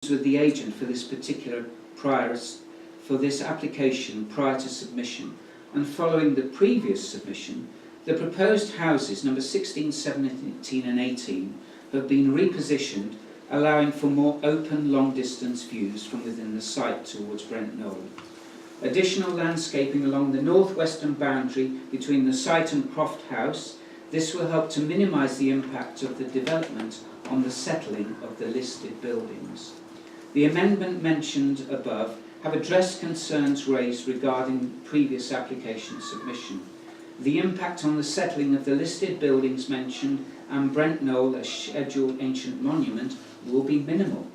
with the agent for this particular application prior to submission, and following the previous submission, the proposed houses number 16, 17 and 18 have been repositioned, allowing for more open long-distance views from within the site towards Brent Knoll. Additional landscaping along the northwestern boundary between the site and Croft House. This will help to minimise the impact of the development on the settling of the listed buildings. The amendment mentioned above have addressed concerns raised regarding previous application submission. The impact on the settling of the listed buildings mentioned and Brent Knoll, a scheduled ancient monument, will be minimal.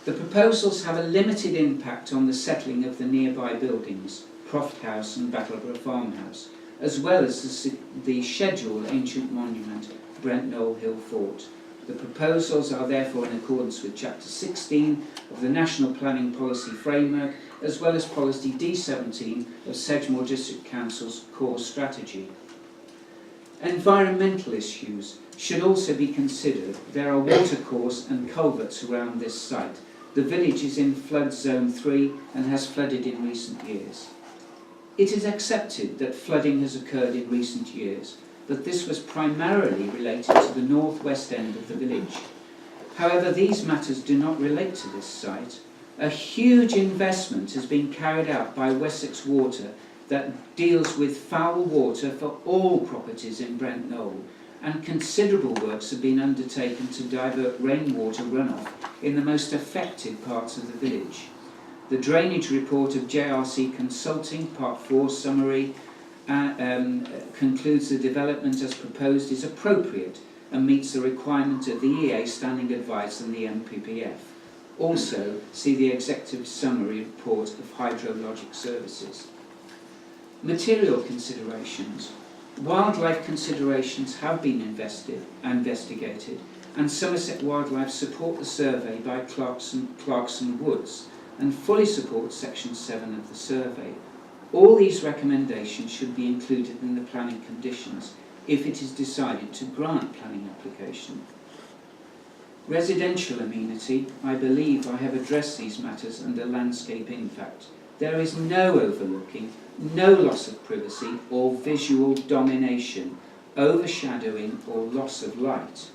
The proposals have a limited impact on the settling of the nearby buildings, Croft House and Battleborough Farmhouse, as well as the scheduled ancient monument, Brent Knoll Hill Fort. The proposals are therefore in accordance with Chapter 16 of the National Planning Policy Framework, as well as Policy D17 of Sedgemoor District Council's core strategy. Environmental issues should also be considered. There are watercourse and culverts around this site. The village is in flood zone 3 and has flooded in recent years. It is accepted that flooding has occurred in recent years, but this was primarily related to the northwest end of the village. However, these matters do not relate to this site. A huge investment has been carried out by Wessex Water that deals with foul water for all properties in Brent Knoll, and considerable works have been undertaken to divert rainwater runoff in the most affected parts of the village. The drainage report of JRC Consulting, Part 4 summary, concludes the development as proposed is appropriate and meets the requirement of the EA standing advice and the MPPF. Also, see the executive summary report of hydrologic services. Material considerations. Wildlife considerations have been investigated, and Somerset Wildlife support the survey by Clarkson Woods and fully support Section 7 of the survey. All these recommendations should be included in the planning conditions if it is decided to grant planning application. Residential amenity. I believe I have addressed these matters under landscape impact. There is no overlooking, no loss of privacy or visual domination, overshadowing or loss of light.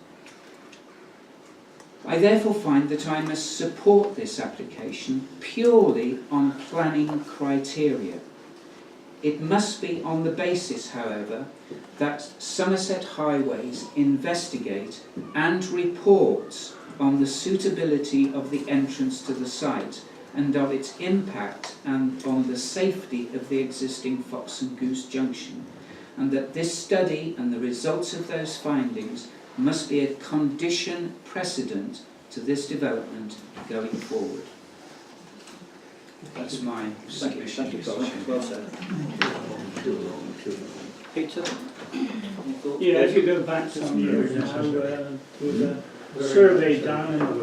I therefore find that I must support this application purely on planning criteria. It must be on the basis, however, that Somerset Highways investigate and reports on the suitability of the entrance to the site and of its impact and on the safety of the existing Fox and Goose Junction, and that this study and the results of those findings must be a condition precedent to this development going forward. That's my submission. Thank you, well said. Peter? Yeah, if you go back some years now, there was a survey done on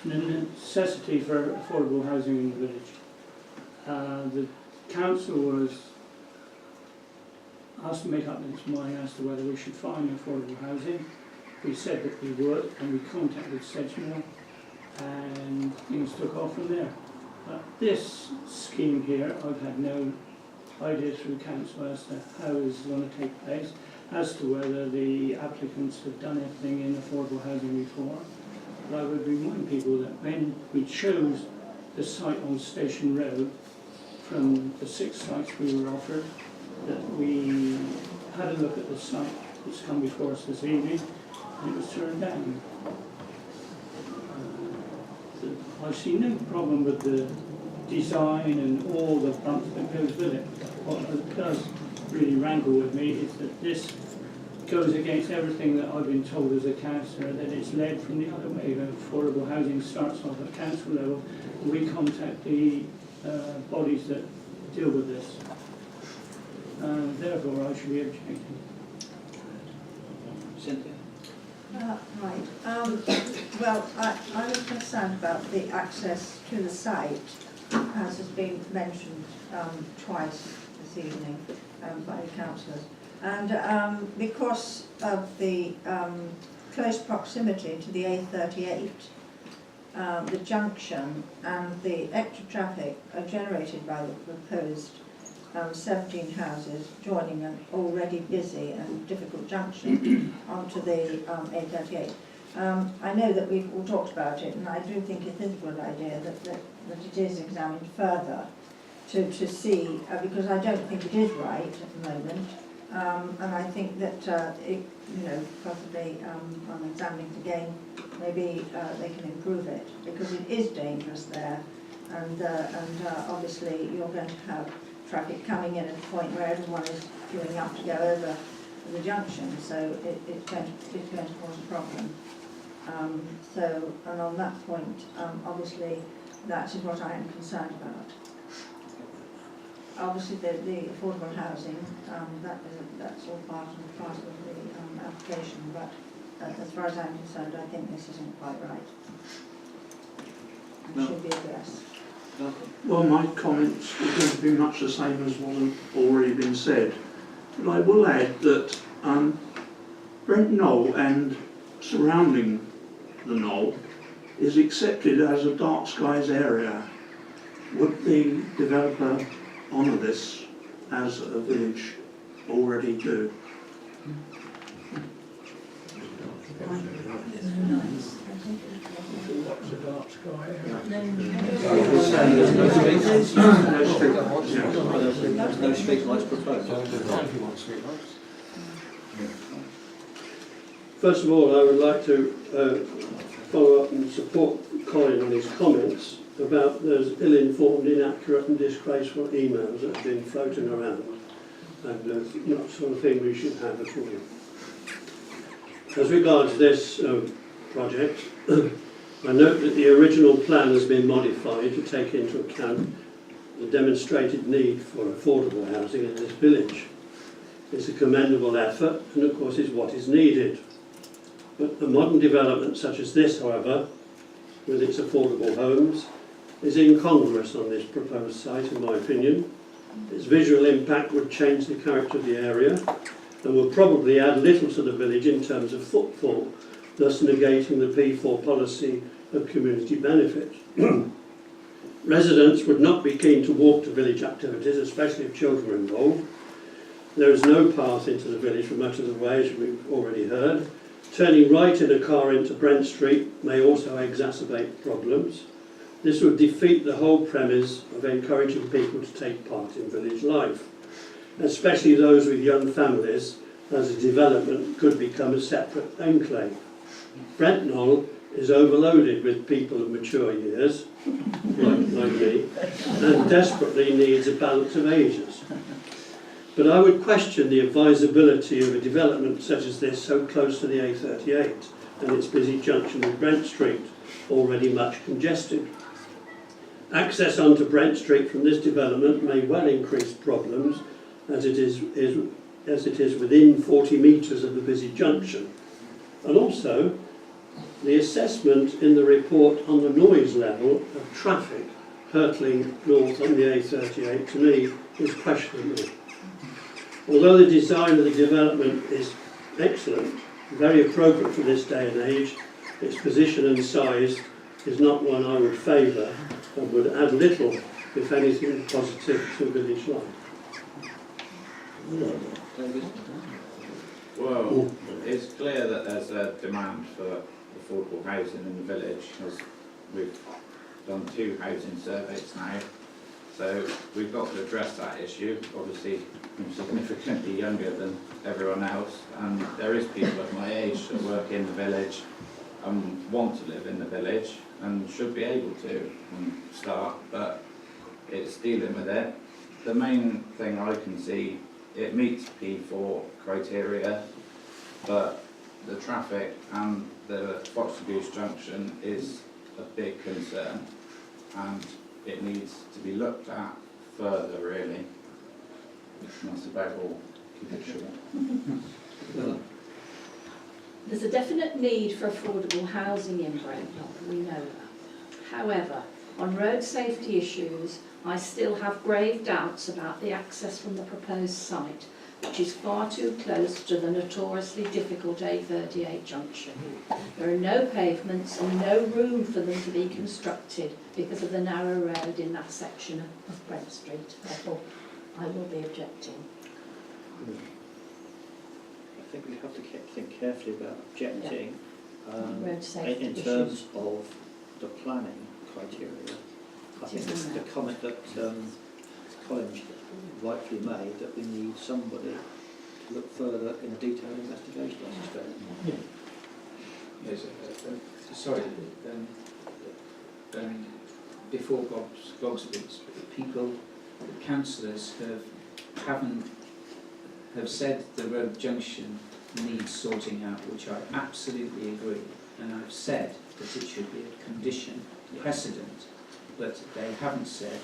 the necessity for affordable housing in the village. The council was asked to make up its mind as to whether we should find affordable housing. We said that we would, and we contacted Sedgemoor, and things took off from there. But this scheme here, I've had no idea through council as to how it's going to take place, as to whether the applicants have done anything in affordable housing before. But I would remind people that when we chose the site on Station Road, from the 6 sites we were offered, that we had a look at the site that's come before us this evening, and it was turned down. I see no problem with the design and all the bumps that goes with it. What does really rankle with me is that this goes against everything that I've been told as a councillor, that it's led from the other way. Affordable housing starts off at council level. We contact the bodies that deal with this. Therefore, I should be objecting. Cynthia? Right. Well, I was concerned about the access to the site, as has been mentioned twice this evening by the councillors. And because of the close proximity to the A38, the junction and the extra traffic are generated by the proposed 17 houses joining an already busy and difficult junction onto the A38. I know that we've all talked about it, and I do think it is a good idea that it is examined further to see, because I don't think it is right at the moment, and I think that it, possibly on examining it again, maybe they can improve it, because it is dangerous there, and obviously you're going to have traffic coming in at a point where everyone is queuing up to go over the junction, so it's going to cause a problem. And on that point, obviously, that is what I am concerned about. Obviously, the affordable housing, that's all part and parcel of the application, but as far as I'm concerned, I think this isn't quite right. It should be addressed. Well, my comments are going to be much the same as what has already been said. But I will add that Brent Knoll and surrounding the knoll is accepted as a dark skies area. Would the developer honour this as a village already do? What's the dark sky No street lights proposed. First of all, I would like to follow up and support Colin on his comments about those ill-informed, inaccurate and disgraceful emails that have been floating around, and not the sort of thing we should have at all. As regards this project, I note that the original plan has been modified to take into account the demonstrated need for affordable housing in this village. It's a commendable effort, and of course is what is needed. But a modern development such as this, however, with its affordable homes, is incongruous on this proposed site, in my opinion. Its visual impact would change the character of the area and will probably add little to the village in terms of footfall, thus negating the P4 policy of community benefit. Residents would not be keen to walk to village activities, especially if children are involved. There is no path into the village for much of the way, as we've already heard. Turning right in a car into Brent Street may also exacerbate problems. This would defeat the whole premise of encouraging people to take part in village life, especially those with young families, as a development could become a separate enclave. Brent Knoll is overloaded with people of mature years, like me, and desperately needs a balance of ages. But I would question the advisability of a development such as this so close to the A38 and its busy junction with Brent Street, already much congested. Access onto Brent Street from this development may well increase problems, as it is within 40 metres of the busy junction. And also, the assessment in the report on the noise level of traffic hurtling north on the A38 to me is questionable. Although the design of the development is excellent, very appropriate for this day and age, its position and size is not one I would favour and would add little, if anything, positive to village life. Well, it's clear that there's a demand for affordable housing in the village, as we've done 2 housing surveys now. So we've got to address that issue. Obviously, I'm significantly younger than everyone else, and there is people of my age that work in the village and want to live in the village and should be able to start, but it's dealing with it. The main thing I can see, it meets P4 criteria, but the traffic and the Fox Goose Junction is a big concern, and it needs to be looked at further, really. And that's about all. Keep it short. There's a definite need for affordable housing in Brent Knoll, we know that. However, on road safety issues, I still have grave doubts about the access from the proposed site, which is far too close to the notoriously difficult A38 junction. There are no pavements and no room for them to be constructed because of the narrow road in that section of Brent Street. Therefore, I will be objecting. I think we have to think carefully about objecting Road safety in issues. terms of the planning criteria. I think It is the in there. comment that Colin rightfully made, that we need somebody to look further in a detailed investigation, I suspect. Yes, sorry, before Bob speaks, people, the councillors have said the road junction needs sorting out, which I absolutely agree, and I've said that it should be a condition precedent, but they haven't said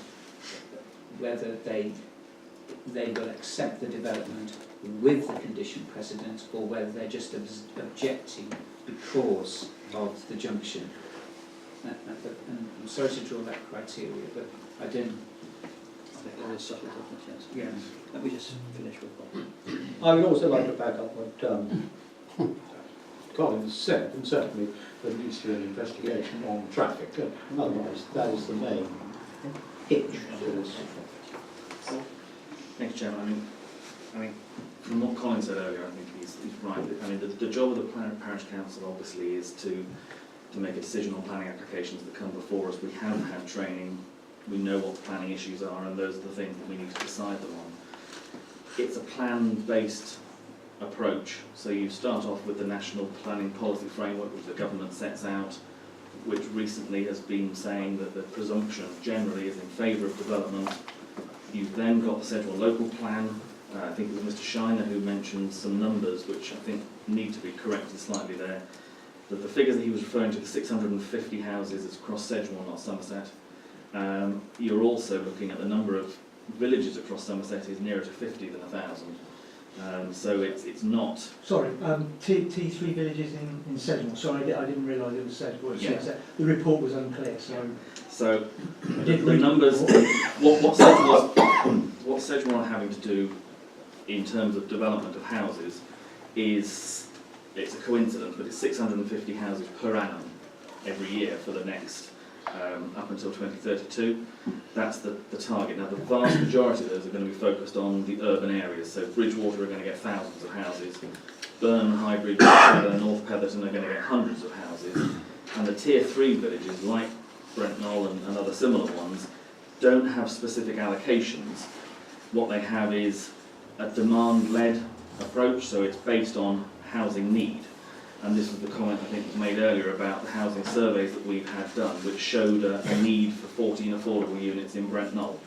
whether they will accept the development with the condition precedent or whether they're just objecting because of the junction. And I'm sorry to draw that criteria, but I don't. I think there is subtle difference, yes. Yes. Let me just finish with Bob. I would also like to back up what Colin said, and certainly there needs to be an investigation on traffic. Otherwise, that is the main hitch to this. Thanks, Chairman. I mean, from what Colin said earlier, I think he's right. I mean, the job of the Parish Council obviously is to make a decision on planning applications that come before us. We have had training, we know what the planning issues are, and those are the things that we need to decide them on. It's a plan-based approach, so you start off with the National Planning Policy Framework, which the government sets out, which recently has been saying that the presumption generally is in favour of development. You've then got the Sedgemoor Local Plan. I think it was Mr Shiner who mentioned some numbers which I think need to be corrected slightly there. That the figures that he was referring to, the 650 houses, is across Sedgemoor, not Somerset. You're also looking at the number of villages across Somerset is nearer to 50 than 1,000. So it's not... Sorry, T3 villages in Sedgemoor. Sorry, I didn't realise it was Sedgemoor. Yeah. The report was unclear, So I did the read numbers, the report. what Sedgemoor are having to do in terms of development of houses is, it's a coincidence, but it's 650 houses per annum every year for the next, up until 2032. That's the target. Now the vast majority of those are going to be focused on the urban areas, so Bridgewater are going to get thousands of houses, Burn, Highbridge, and North Petherton are going to get hundreds of houses, and the Tier 3 villages like Brent Knoll and other similar ones don't have specific allocations. What they have is a demand-led approach, so it's based on housing need. And this was the comment I think was made earlier about the housing surveys that we've had done, which showed a need for 14 affordable units in Brent Knoll.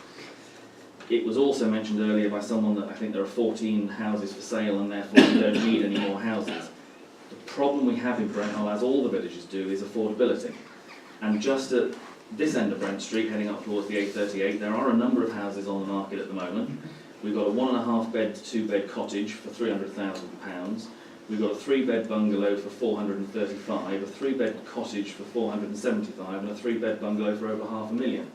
It was also mentioned earlier by someone that I think there are 14 houses for sale and therefore we don't need any more houses. The problem we have in Brent Knoll, as all the villages do, is affordability. And just at this end of Brent Street, heading up towards the A38, there are a number of houses on the market at the moment. We've got a 1.5 bed to 2 bed cottage for £300,000. We've got a 3-bed bungalow for 435, a 3-bed cottage for 475, and a 3-bed bungalow for over £500,000.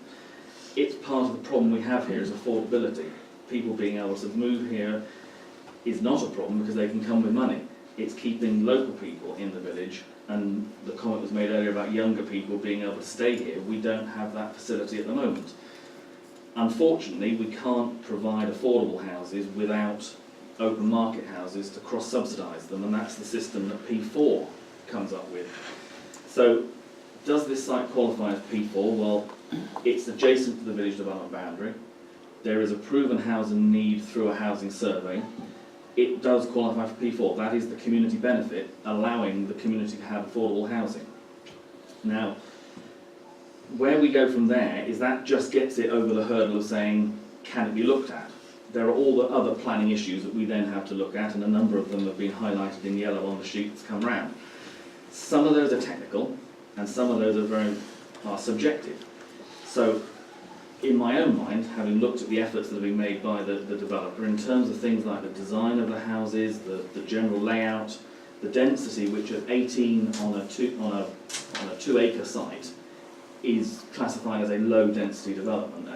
It's part of the problem we have here is affordability. People being able to move here is not a problem because they can come with money. It's keeping local people in the village, and the comment was made earlier about younger people being able to stay here. We don't have that facility at the moment. Unfortunately, we can't provide affordable houses without open market houses to cross-subsidise them, and that's the system that P4 comes up with. So, does this site qualify as P4? Well, it's adjacent to the village development boundary. There is a proven housing need through a housing survey. It does qualify for P4. That is the community benefit, allowing the community to have affordable housing. Now, where we go from there is that just gets it over the hurdle of saying, can it be looked at? There are all the other planning issues that we then have to look at, and a number of them have been highlighted in yellow on the sheet that's come round. Some of those are technical, and some of those are subjective. So, in my own mind, having looked at the efforts that have been made by the developer, in terms of things like the design of the houses, the general layout, the density, which at 18 on a 2-acre site, is classified as a low density development.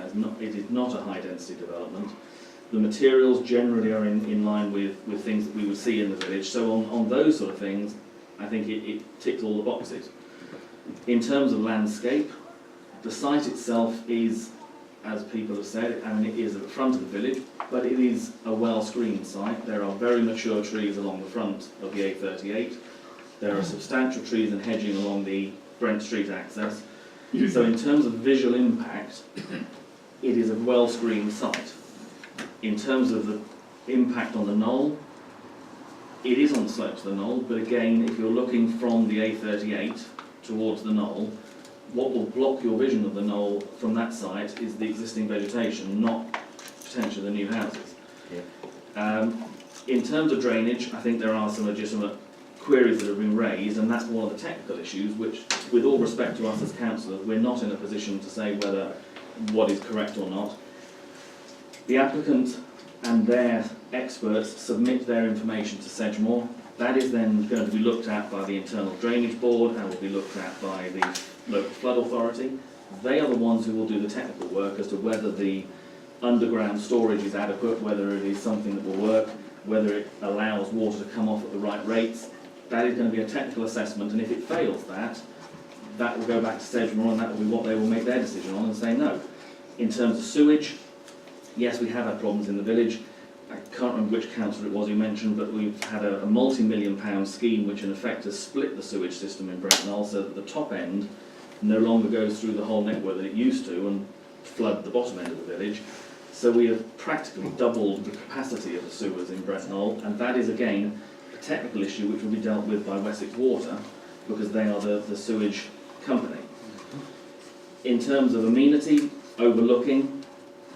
It is not a high density development. The materials generally are in line with things that we would see in the village. So on those sort of things, I think it ticks all the boxes. In terms of landscape, the site itself is, as people have said, I mean, it is at the front of the village, but it is a well-screened site. There are very mature trees along the front of the A38. There are substantial trees and hedging along the Brent Street access. So in terms of visual impact, it is a well-screened site. In terms of the impact on the knoll, it is on the slopes of the knoll, but again, if you're looking from the A38 towards the knoll, what will block your vision of the knoll from that site is the existing vegetation, not potentially the new houses. In terms of drainage, I think there are some legitimate queries that have been raised, and that's one of the technical issues which, with all respect to us as councillors, we're not in a position to say whether what is correct or not. The applicant and their experts submit their information to Sedgemoor. That is then going to be looked at by the Internal Drainage Board and will be looked at by the Local Flood Authority. They are the ones who will do the technical work as to whether the underground storage is adequate, whether it is something that will work, whether it allows water to come off at the right rates. That is going to be a technical assessment, and if it fails that will go back to Sedgemoor, and that will be what they will make their decision on and say no. In terms of sewage, yes, we have had problems in the village. I can't remember which councillor it was who mentioned, but we've had a multi-million-pound scheme which in effect has split the sewage system in Brent Knoll so that the top end no longer goes through the whole network that it used to and flood the bottom end of the village. So we have practically doubled the capacity of the sewers in Brent Knoll, and that is again a technical issue which will be dealt with by Wessex Water because they are the sewage company. In terms of amenity, overlooking,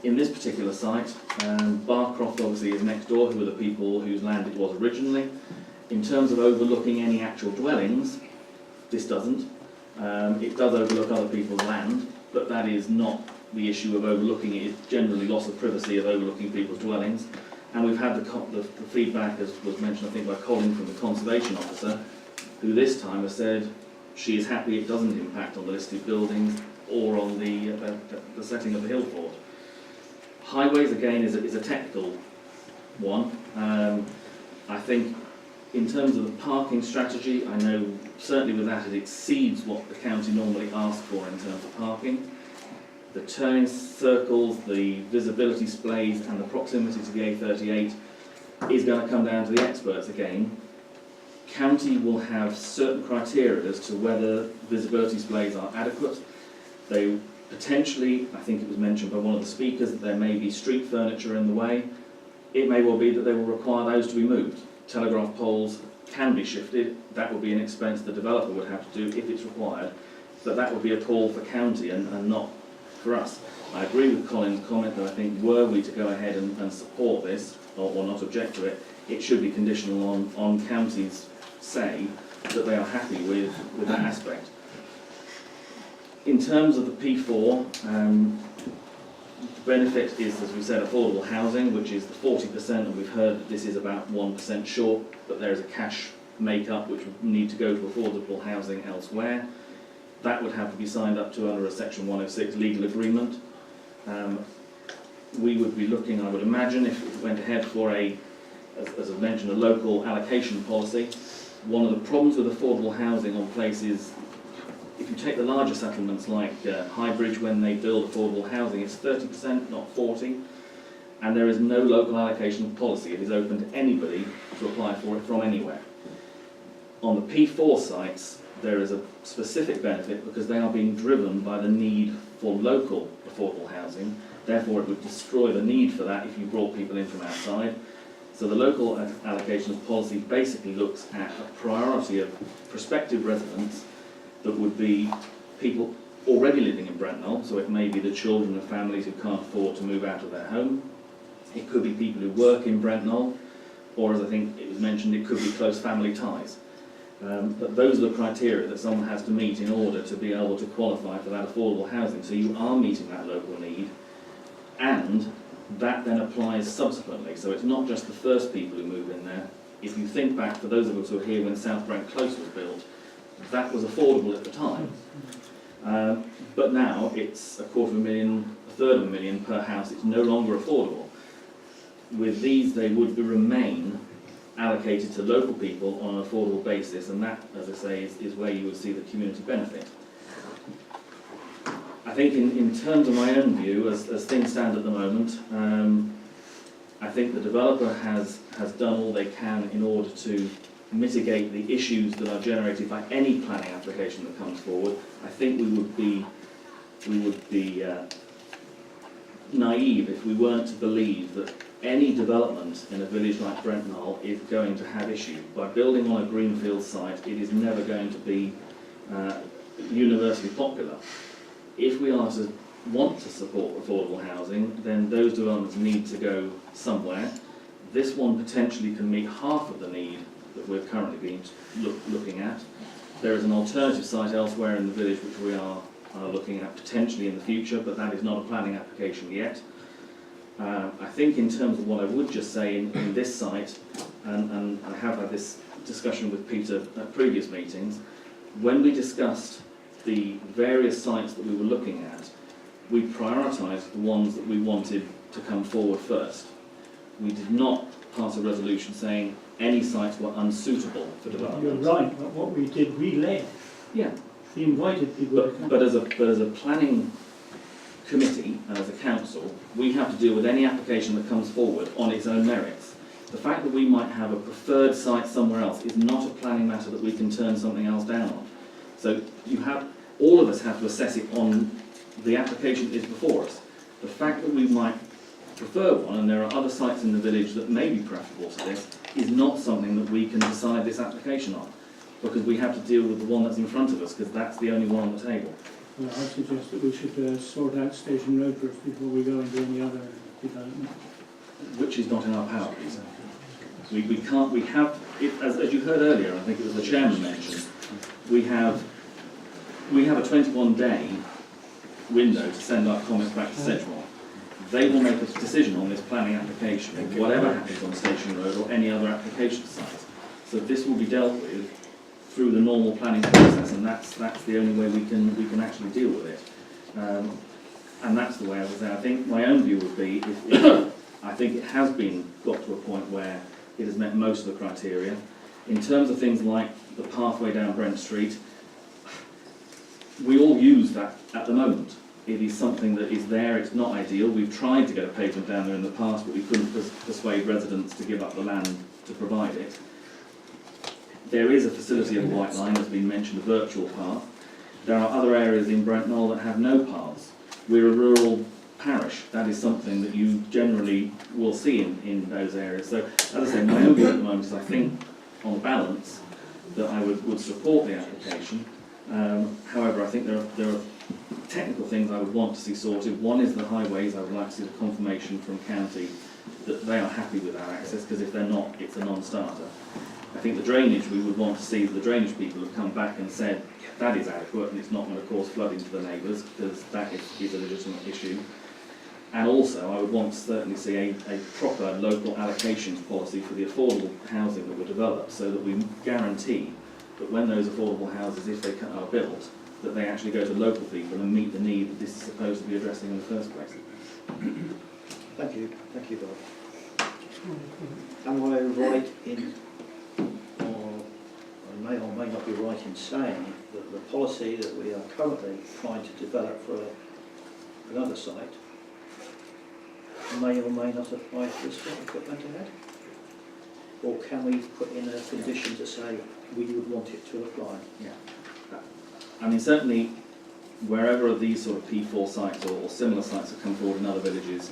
in this particular site, Barcroft obviously is next door, who are the people whose land it was originally. In terms of overlooking any actual dwellings, this doesn't. It does overlook other people's land, but that is not the issue of overlooking it. It's generally loss of privacy of overlooking people's dwellings. And we've had the feedback, as was mentioned I think by Colin from the Conservation Officer, who this time has said she is happy it doesn't impact on the listed buildings or on the setting of the hill fort. Highways, again, is a technical one. I think in terms of the parking strategy, I know certainly with that it exceeds what the county normally asks for in terms of parking. The turning circles, the visibility displays and the proximity to the A38 is going to come down to the experts again. County will have certain criteria as to whether visibility displays are adequate. They potentially, I think it was mentioned by one of the speakers, that there may be street furniture in the way. It may well be that they will require those to be moved. Telegraph poles can be shifted. That would be an expense the developer would have to do if it's required. But that would be a call for county and not for us. I agree with Colin's comment that I think were we to go ahead and support this, or not object to it, it should be conditional on county's say that they are happy with that aspect. In terms of the P4, the benefit is, as we said, affordable housing, which is the 40%, and we've heard that this is about 1% short, but there is a cash make-up which would need to go to affordable housing elsewhere. That would have to be signed up to under a Section 106 legal agreement. We would be looking, I would imagine, if it went ahead for as I've mentioned, a local allocation policy. One of the problems with affordable housing on places, if you take the larger settlements like Highbridge, when they build affordable housing, it's 30%, not 40%, and there is no local allocation policy. It is open to anybody to apply for it from anywhere. On the P4 sites, there is a specific benefit because they are being driven by the need for local affordable housing. Therefore, it would destroy the need for that if you brought people in from outside. So the local allocation policy basically looks at a priority of prospective residents that would be people already living in Brent Knoll, so it may be the children of families who can't afford to move out of their home. It could be people who work in Brent Knoll, or as I think it was mentioned, it could be close family ties. But those are the criteria that someone has to meet in order to be able to qualify for that affordable housing. So you are meeting that local need, and that then applies subsequently. So it's not just the first people who move in there. If you think back, for those of us who are here when South Brent Close was built, that was affordable at the time. But now it's $250,000, a third of a million per house. It's no longer affordable. with these they would remain allocated to local people on an affordable basis, and that, as I say, is where you would see the community benefit. I think in terms of my own view, as things stand at the moment, I think the developer has done all they can in order to mitigate the issues that are generated by any planning application that comes forward. I think we would be naive if we weren't to believe that any development in a village like Brent Knoll is going to have issues. By building on a greenfield site, it is never going to be universally popular. If we are to want to support affordable housing, then those developments need to go somewhere. This one potentially can meet half of the need that we're currently looking at. There is an alternative site elsewhere in the village which we are looking at potentially in the future, but that is not a planning application yet. I think in terms of what I would just say in this site, and I have had this discussion with Peter at previous meetings, when we discussed the various sites that we were looking at, we prioritised the ones that we wanted to come forward first. We did not pass a resolution saying any sites were unsuitable for development. You're right, but what we did, we led. Yeah. We invited people to come. But as a planning committee and as a council, we have to deal with any application that comes forward on its own merits. The fact that we might have a preferred site somewhere else is not a planning matter that we can turn something else down on. So all of us have to assess it on the application that is before us. The fact that we might prefer one, and there are other sites in the village that may be preferable to this, is not something that we can decide this application on, because we have to deal with the one that's in front of us, because that's the only one on the table. Well, I suggest that we should sort out Station Road first before we go into any other development. Which is not in our power, please. We can't, we have, as you heard earlier, I think it was the chairman mentioned, we have a 21-day window to send our comments back to Sedgemoor. They will make a decision on this planning application, whatever happens on Station Road or any other application site. So this will be dealt with through the normal planning process, and that's the only way we can actually deal with it. And that's the way I would say. I think my own view would be, I think it has got to a point where it has met most of the criteria. In terms of things like the pathway down Brent Street, we all use that at the moment. It is something that is there, it's not ideal. We've tried to get a pavement down there in the past, but we couldn't persuade residents to give up the land to provide it. There is a facility of a white line, as has been mentioned, a virtual path. There are other areas in Brent Knoll that have no paths. We're a rural parish. That is something that you generally will see in those areas. So, as I say, my own view at the moment is I think, on balance, that I would support the application. However, I think there are technical things I would want to see sorted. One is the highways. I would like to see the confirmation from county that they are happy with our access, because if they're not, it's a non-starter. I think the drainage, we would want to see that the drainage people have come back and said that is adequate and it's not going to cause flooding to the neighbours, because that is a legitimate issue. And also, I would want to certainly see a proper local allocations policy for the affordable housing that we develop, so that we guarantee that when those affordable houses, if they are built, that they actually go to local people and meet the need that this is supposed to be addressing in the first place. Thank you, Bob. Am I right in, or I may or may not be right in saying that the policy that we are currently trying to develop for another site may or may not apply to this one equipment ahead? Or can we put in a condition to say we would want it to apply? Yeah. I mean, certainly, wherever these sort of P4 sites or similar sites have come forward in other villages,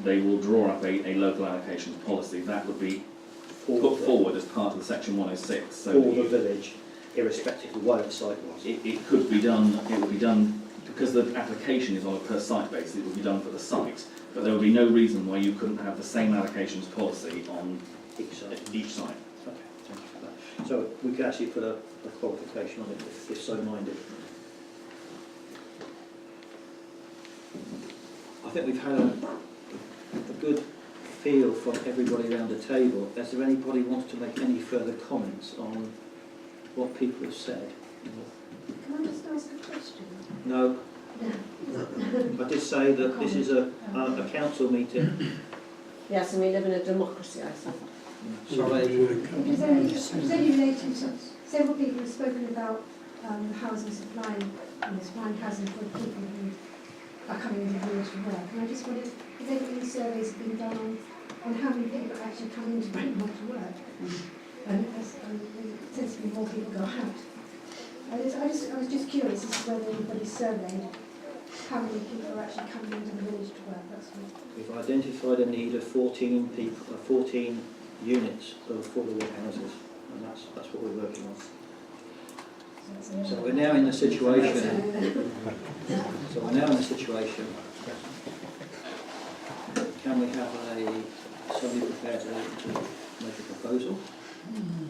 they will draw up a local allocations policy. That would be put forward as part of the Section 106. So for the village, irrespective of where the site was. It could be done, it would be done, because the application is on a per site basis, it would be done for the site, but there would be no reason why you couldn't have the same allocations policy on each site. Okay, thank you for that. So we could actually put a qualification on it if so minded. I think we've had a good feel from everybody around the table. Has there anybody wants to make any further comments on what people have said? Can I just ask a question? No. I did say that this is a council meeting Yes, and we live in a democracy, I think. Sorry. It was only related to several people have spoken about the housing supply and supplying housing for people who are coming into the village to work. And I just wondered if any surveys have been done on how many people actually come into Brent Knoll to work. And it tends to be more people go out. I was just curious as to whether anybody surveyed how many people are actually coming into the village to work. That's all. We've identified a need of 14 people, 14 units of affordable houses, and that's what we're working on. So we're now in a situation. So we're now in a situation. Can we have somebody prepared to make a proposal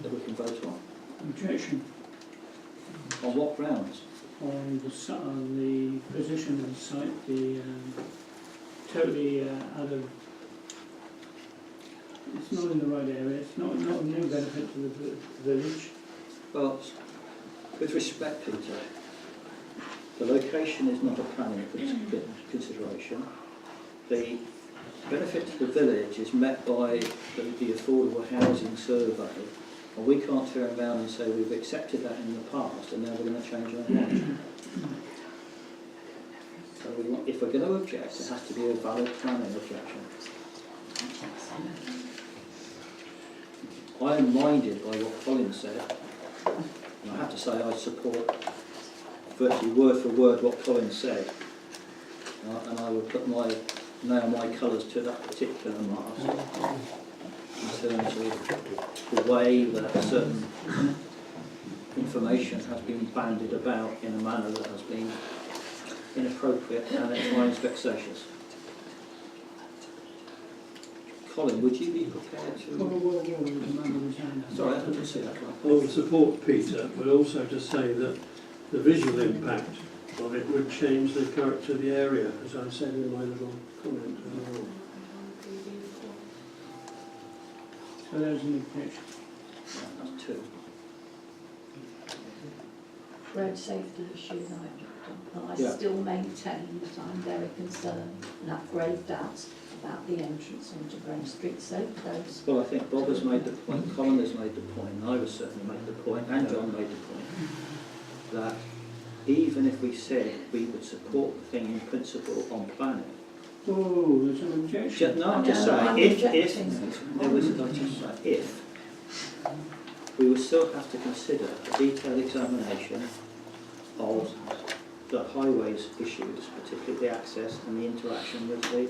that we can vote on? Objection. On what grounds? On the position of the site, the totally out of, it's not in the right area, it's not a new benefit to the village. Well, with respect, Peter, the location is not a planning consideration. The benefit to the village is met by the affordable housing survey, and we can't turn around and say we've accepted that in the past and now we're going to change our mind. So if we're going to object, it has to be a valid planning objection. I am minded by what Colin said, and I have to say I support virtually word for word what Colin said, and I would put nail my colours to that particular mast in terms of the way that certain information has been bandied about in a manner that has been inappropriate and at times vexatious. Colin, would you be prepared to... Sorry, I didn't see that one. I would support Peter, but also to say that the visual impact of it would change the character of the area, as I said in my little comment earlier on. So there's an objection. Yeah, that's two. Road safety issues, I Yeah. still maintain that I'm very concerned and have grave doubts about the entrance onto Brent Street so close. Well, I think Bob has made the point, Colin has made the point, and I would certainly make the point, and John made the point, that even if we said we would support the thing in principle on planning, Oh, there's an objection. no, I'm just No, saying, I'm if objecting. there was, I'm just saying, if we would still have to consider a detailed examination of the highways issues, particularly the access and the interaction with the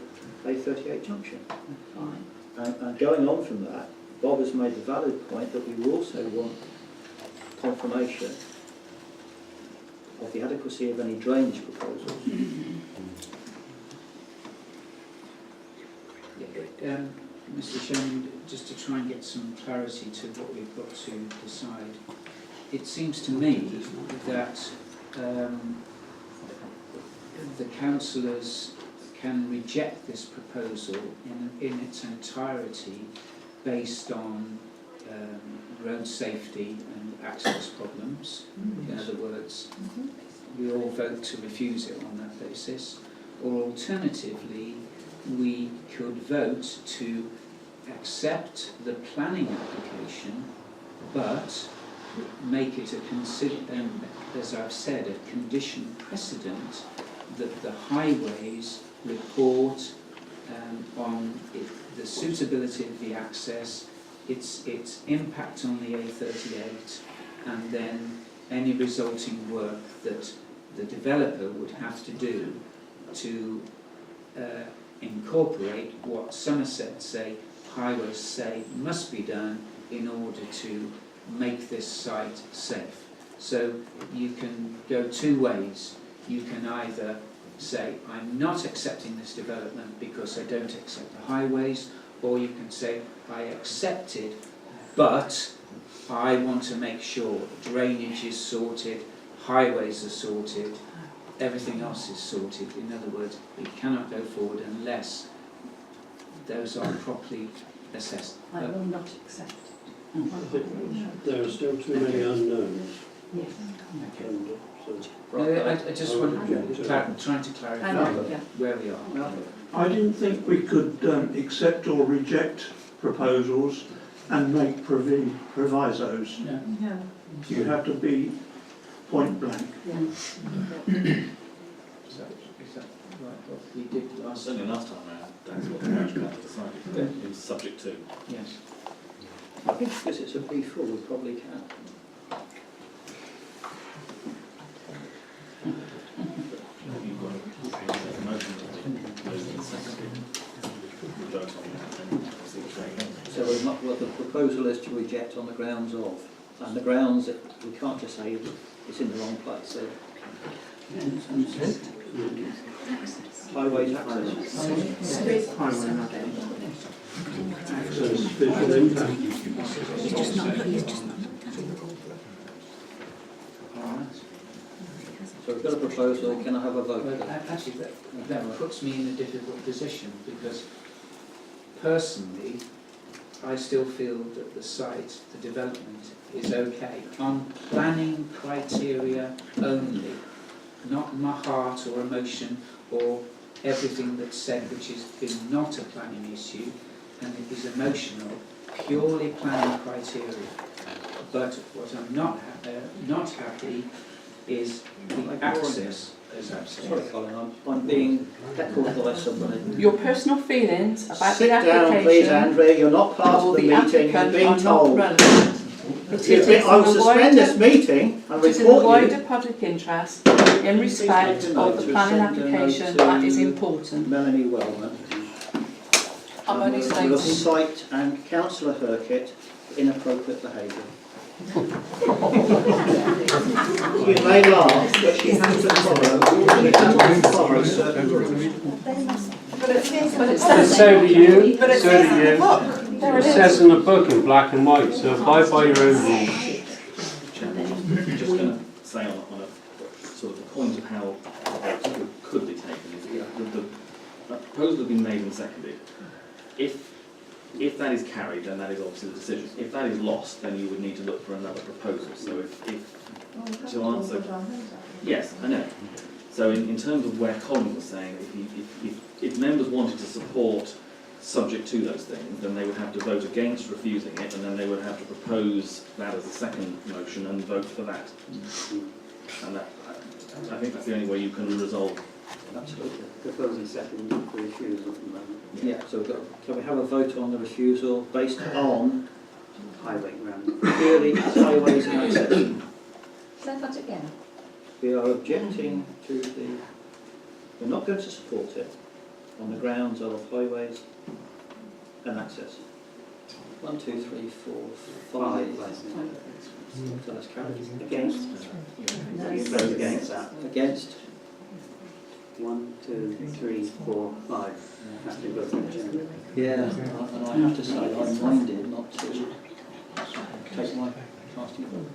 A38 junction. Fine. And going on from that, Bob has made the valid point that we will also want confirmation of the adequacy of any drainage proposals. Mr. Chairman, just to try and get some clarity to what we've got to decide, it seems to me that the councillors can reject this proposal in its entirety based on road safety and access problems. In other words, we all vote to refuse it on that basis, or alternatively we could vote to accept the planning application but make it as I've said, a condition precedent that the highways report on the suitability of the access, its impact on the A38, and then any resulting work that the developer would have to do to incorporate what Somerset highways say must be done in order to make this site safe. So you can go two ways. You can either say, I'm not accepting this development because I don't accept the highways, or you can say, I accept it, but I want to make sure drainage is sorted, highways are sorted, everything else is sorted. In other words, we cannot go forward unless those are properly assessed. I will not accept. I think there are still too many unknowns. Yes. And I just want trying to clarify where we are. I didn't think we could accept or reject proposals and make provisos. Yeah. No. You have to be point blank. Is that right, what we did last Certainly last time round, that's what the parish council decided, it was subject to. Yes. I think because it's a B4, we probably can. You've got a motion to be moved and seconded. We vote on that, and we'll see what's going on. So well, the proposal is to reject on the grounds of, and the grounds that we can't just say it's in the wrong place. So highways access. Highway Access, visual impact. So we've got a proposal, can I have a vote? Well, actually, that puts me in a difficult position because personally, I still feel that the site, the development, is okay on planning criteria only, not my heart or emotion or everything that's said, which has been not a planning issue and it is emotional, purely planning criteria. But what I'm not happy is the access, as I've said. Sorry, Colin, I'm being heckled by somebody. Your personal feelings about Sit the down, application please, Andrea. You're not part or of the the meeting. You're applicant being are not told. relevant. It is I will in the suspend this wider, meeting and it is in the report wider you. public interest in respect Please make a of note the to planning send a note application to that is important. Melanie Wellman. I'm only We'll stating. cite and Councillor Herkett for inappropriate behaviour. You may laugh, but she has to follow certain rules. But it And says, so do you, but it so says do in the you. book. There It it says is. in the book in black and white, so abide by your own rules. I'm just going to say on a sort of the point of how the vote could be taken is the proposal has been made and seconded. If that is carried, then that is obviously the decision. If that is lost, then you would need to look for another proposal. So to answer, yes, I know. So in terms of where Colin was saying, if members wanted to support subject to those things, then they would have to vote against refusing it, and then they would have to propose that as a second motion and vote for that. And that, I think that's the only way you can resolve. Absolutely. Proposing second for refusal at the moment. Yeah, so can we have a vote on the refusal based on Highway ground. purely highways and access? Say that again. We are objecting to we're not going to support it on the grounds of highways and access. 1, 2, 3, 4, 5. So that's carried. Against? You vote against that. Against? 1, 2, 3, 4, 5. That's been voted against. Yeah, and I have to say I'm minded not to take my casting vote.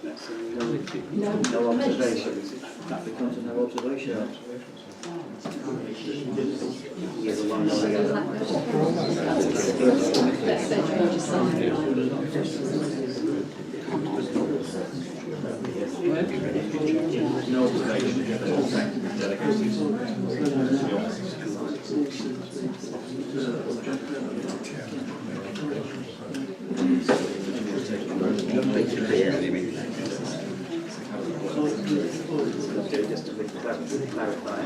That's no observations. That becomes a no observation. You're the one No observation, just to clarify.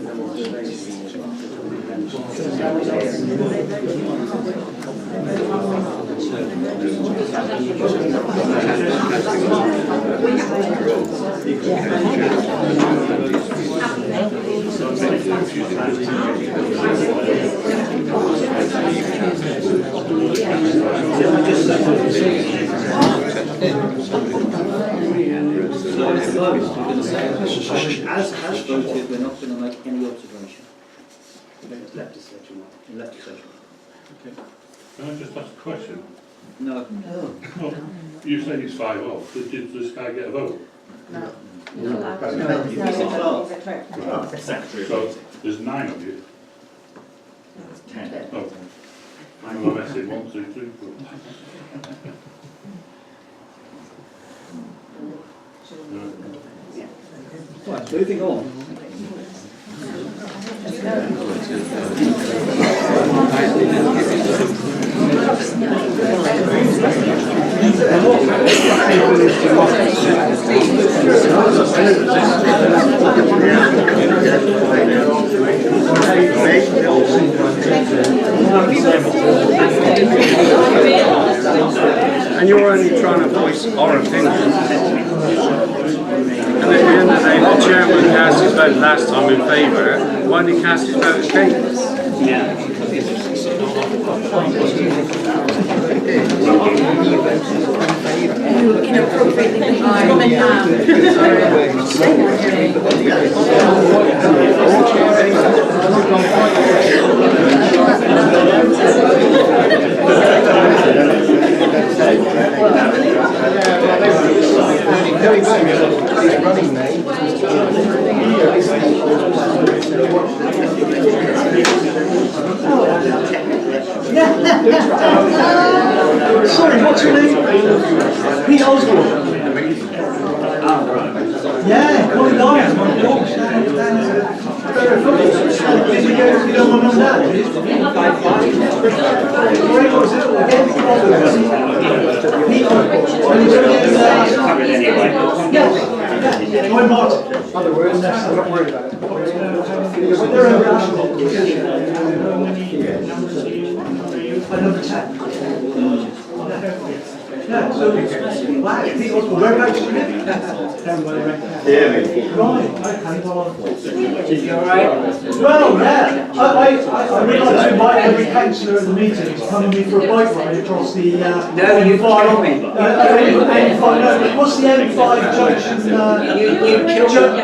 No observations. As voted, we're not going to make any observation. Left to section 1. Left section. Can I just ask a question? No. Oh, you said it's 5-0. Did this guy get a vote? No. Secretary. So there's 9 of you. 10. Oh, I'm messing one 1, 2, 3, 4. Right, moving on. And you're only trying to voice our opinion. And at the end of the day, the chairman cast his vote last time in favour. Why did he cast his vote against? Inappropriately comment now. Sorry, what's your name? Pete Osborne. Yeah, Colin Lyons, my gosh. Did you go to my mum and dad? Where was it? Against the Pete Osborne. Yeah. Roy Martin. Other words, I'm not worried about it. They're over number 10. Yeah, so, wow, Pete Osborne, whereabouts do you live? Down by the Red Cat. Right, okay, well, well, yeah, I realise to invite every councillor at the meeting to come with me for a bike ride across the No, you killed me. M5, what's the M5 junction,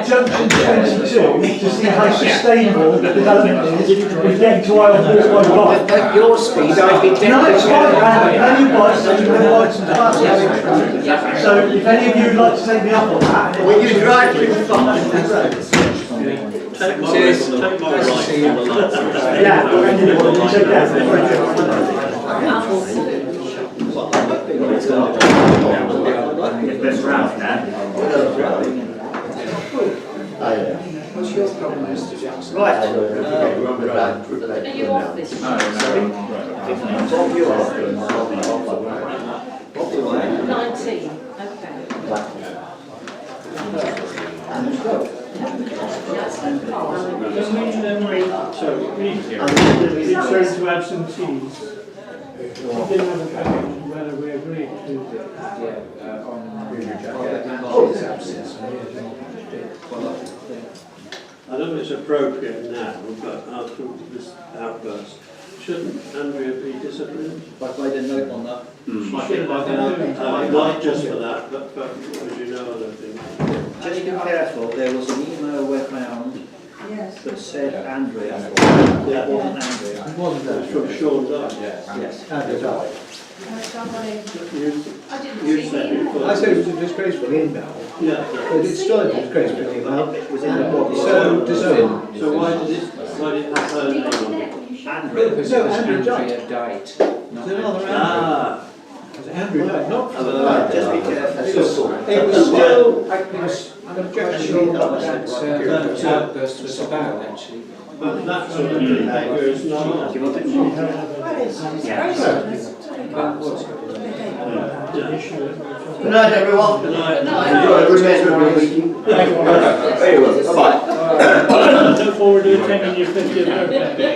junction 22, to see how sustainable the development is with getting to Isle of Walk by bike. At your speed, I'd be dead. No, it's fine, I have plenty of bikes, and you can bikes and buses. So if any of you would like to take me up on that, Will you drive too fast? Take my Cheers. right. yeah, it's okay. Best round now. What's your problem, Mr. Jackson? Right. Are you off this one? Bob, you are. 19, okay. Return to absentees. We didn't have a package whether we agreed to. I don't know if it's appropriate now, but after this outburst, shouldn't Andrea be disciplined? I've made a note on that. Not just for that, but as you know, other things. Just be careful, there was an email we found Yes. that said Andrea. It wasn't Andrea. It wasn't It's from Sean Dunn. Yes. Andrew Dodd. You said it I said it was a disgraceful email, Yeah. but it's still a disgraceful email. It was in the body. So why did it have her name on it? Andrea. Because No, it was Andrew Andrea died. Is there another Andrew? Andrew Dodd, not for the Just be careful. It was still I'm not sure what that outburst was about, actually. But that sort of behaviour is not. Good night, everyone. Good night. Enjoy the remainder of your meeting. Very well. Bye-bye. Look forward to attending your 50th birthday.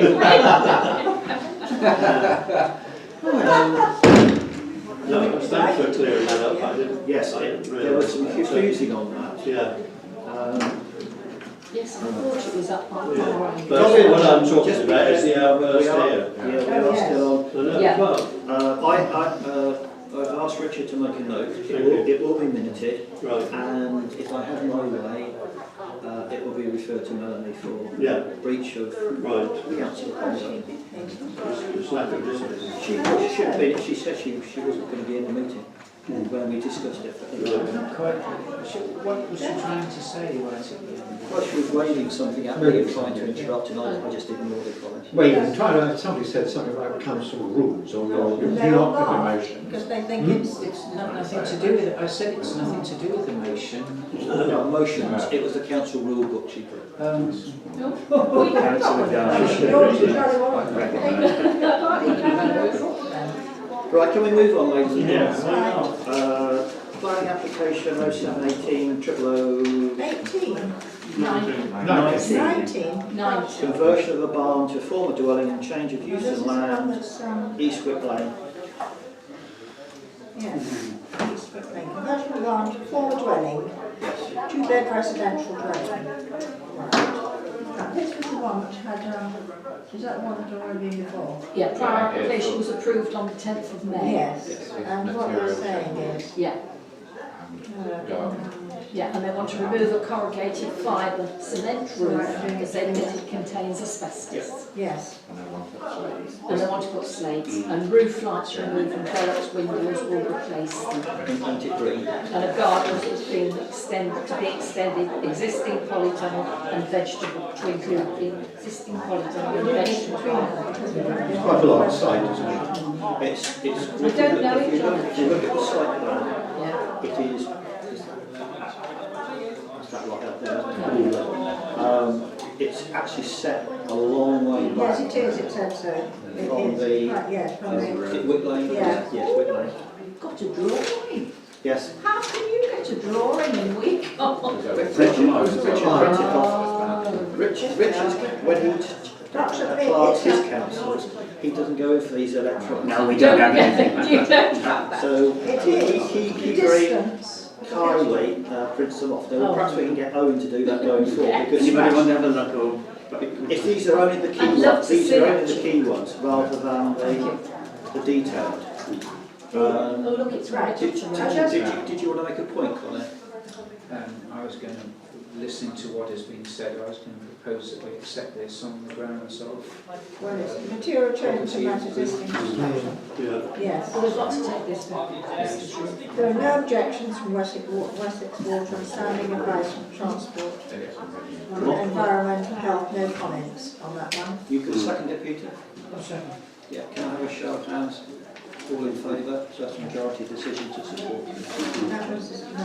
No, thanks for clearing that up. I didn't. Yes, I didn't there was realise. some confusing on that. Yeah. Yes, I thought it was up on But the what I'm talking about is the outburst here. Yeah, we are still on. Yeah. Well, I asked Richard to make a note. It will be minuted, right. and if I have my way, it will be referred to Melanie for Yeah. breach of Right. council policy. It's lack of discipline. She should have been. She said she wasn't going to be in the meeting. when we discussed it. Not quite. What was she trying to say right at the end? Well, she was waving something at me and trying to interrupt, and I just ignored it. Well, you can try to, somebody said something about council rules, or you're They not are in the not, motion. because they think it's It's nothing to do with it. I said it's nothing to do with the motion. No, motions, it was the council rule book she put. Right, can we move on, ladies and gentlemen? Planning application 0718 000 18, 19. 19. conversion of a barn to a former dwelling and change of use This of is one land, that's, East Wick Lane. yes, East Wick Lane. Conversion of barn to former dwelling, two-bed residential dwelling. Right. This was the one which had, is that the one that had already been before? Yeah, prior application was approved on the 10th of May. Yes, and what they're saying is, Yeah, yeah, and they want to remove a corrugated fibre cement roof because they admit it contains asbestos. yes, And they want to put slates and roof lights removed and bollocks windows will replace them. And paint it green. And a garden is being extended to be extended, existing polytunnel and vegetable to include the existing polytunnel and vegetable garden. It's quite a lot of site, isn't it? It's, I don't know if it, you look, if you look at the site plan, Yeah. it is, it's that lot out there, isn't it? It's actually set a long way yes back. it is, it said so. It From is. the- Right, yes, from Is the, it Wick Lane? Yeah. Yes, Wick Lane. You've got a drawing. Yes. How can you get a drawing and we can't? Richard's, when he clerks his councils, he doesn't go in for these electronic. No, we don't have anything. You don't have that. So it he is, very distance. kindly prints them off. Now, Oh. perhaps we can get Owen to do that going forward, Yeah. because Anybody want to have a look, or? if these are only the key I'd love ones, to these see are only it. the key ones, rather than the detailed. Oh look, it's right up Did, to did, road. did you want to make a point on it? I was going to listen to what has been said. I was going to propose that we accept this on the grounds of. Well, it's material change to that existing construction. Yes. Well, we've got to take this back. There are no objections from Wessex Water and standing advice from Transport. Environmental health, no comments on that one. You can second it, Peter? Second. Yeah, can I have a show of hands? All in favour, so that's a majority decision to support. That was 19,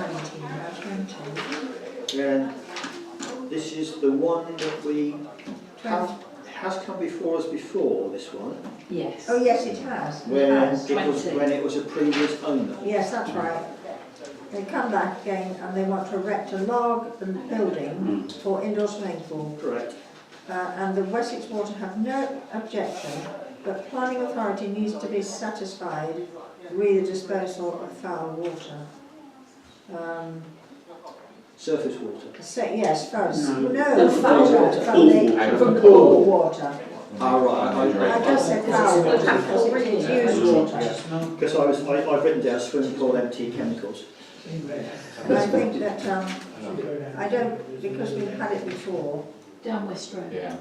now 20. Then, this is the one that we have, has come before us before, this one, Yes. Oh, yes, it has. It when has. it was a previous owner. Yes, that's right. They come back again and they want to erect a log building for indoor swimming pool. Correct. And the Wessex Water have no objection, but planning authority needs to be satisfied with the disposal of foul water. Surface water. Yes, first. The No, foul water. from the pool water. Ah, right, I just said foul water because it's used water. because I've written down swimming pool empty chemicals. And I think that, I don't, because we've had it before. Down West Road. Yeah.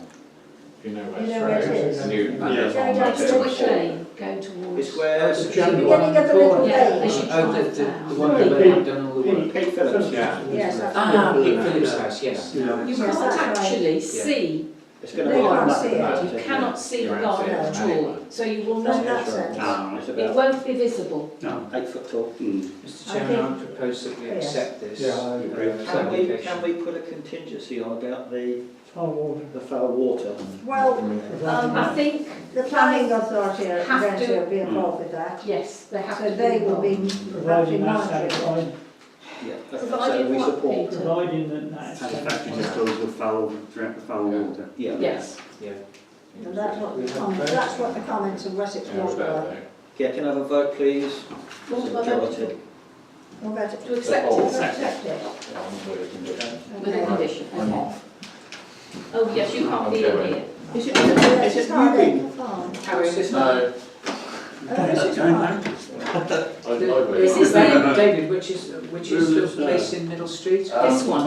You know You know where it is? New. Next to Wick Lane, going towards. It's where The beginning of the little Yeah, lane. as you Oh, drive the down. one where they've done all the work. Pete Phillips. Yeah. Yes, that's Ah, right. Pete Phillips' house, yes. You Yes, can't that's right. actually see, It's going They to be like can't that. see it. that, you cannot see the Right, garden so at it's all, so you will In not, that sense. It's it about won't be visible. 8 foot tall. Mr Chairman, I propose that we Yes. accept this. Yeah, I agree. Application. Can we put a contingency on about the Foul water. foul water? Well, I think, the planning authority are Have going to- to be involved with that. yes, they have to So be they will be involved. Providing that's monitoring. satisfied, Yeah, so Providing we what, support. Peter? providing that that's Satisfactory disposal of foul water. Yeah. Yes. Yeah. And that's what the comments of Wessex Water were. Yeah, can I have a vote, please? What about Majority. We'll better To accept to it accept it. with a condition, okay. Oh, yes, you can't be in here. Is it Yes, it's hard moving? acre farm. Carrying this No. Oh, this is fine. This is David, which is the place in Middle Street? This one.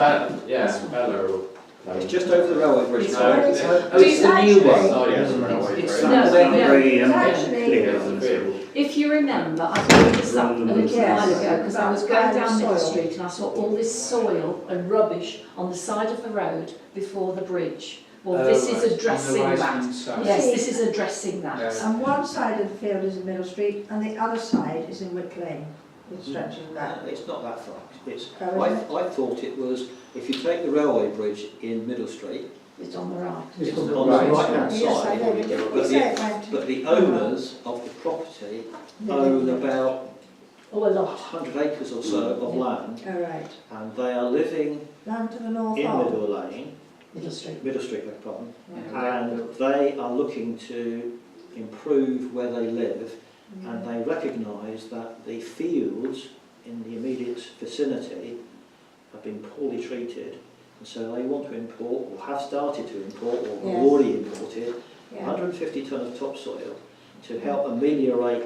Yeah, Bella or It's just over the railway bridge. It's now. already- Oh, it's the new one. It's No, not where no. the It's actually, If you remember, I brought this up a little Yes. while ago because I was going down Middle Soil. Street and I saw all this soil and rubbish on the side of the road before the bridge. Well, this is addressing on the that. right-hand side. Yes, this is addressing that. Yeah. and one side of the field is in Middle Street and the other side is in Wick Lane. It stretches back. It's not that far. It's, Oh, is it? I thought it was, if you take the railway bridge in Middle Street, It's on the right. it's on the right. right-hand Yes, I side, know, but but we the, say it went but the owners of the property own about Oh, a lot. 100 acres or so of land, Oh, right. and they are living Land to the north in of. Middle Lane, Middle Street. Middle Street, beg your pardon, Right. and they are looking to improve where they live, and they recognise that the fields in the immediate vicinity have been poorly treated, and so they want to import, or have started to import, or have Yes. already imported, Yeah. 150 tonne of topsoil to help ameliorate